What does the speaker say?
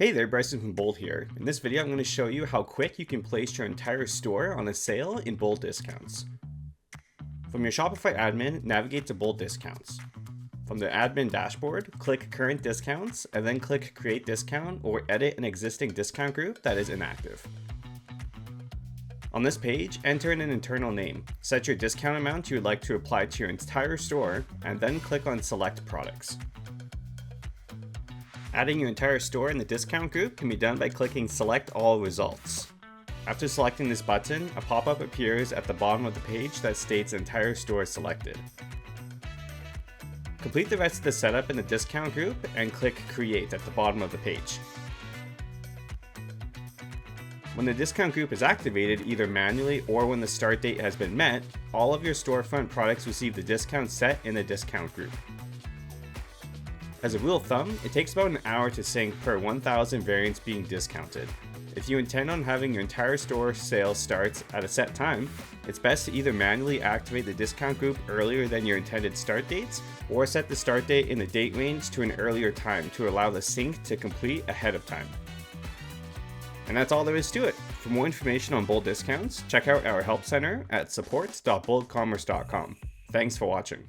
Hey there, Bryson from Bold here. In this video, I'm going to show you how quick you can place your entire store on a sale in Bold Discounts. From your Shopify admin, navigate to Bold Discounts. From the admin dashboard, click Current Discounts, and then click Create Discount or edit an existing discount group that is inactive. On this page, enter in an internal name, set your discount amount you would like to apply to your entire store, and then click on Select Products. Adding your entire store in the discount group can be done by clicking Select All Results. After selecting this button, a pop-up appears at the bottom of the page that states Entire Store Selected. Complete the rest of the setup in the discount group and click Create at the bottom of the page. When the discount group is activated, either manually or when the start date has been met, all of your storefront products receive the discount set in the discount group. As a rule of thumb, it takes about an hour to sync per 1,000 variants being discounted. If you intend on having your entire store sale starts at a set time, it's best to either manually activate the discount group earlier than your intended start dates, or set the start date in the date range to an earlier time to allow the sync to complete ahead of time. And that's all there is to it. For more information on Bold Discounts, check out our help center at support.boldcommerce.com. Thanks for watching.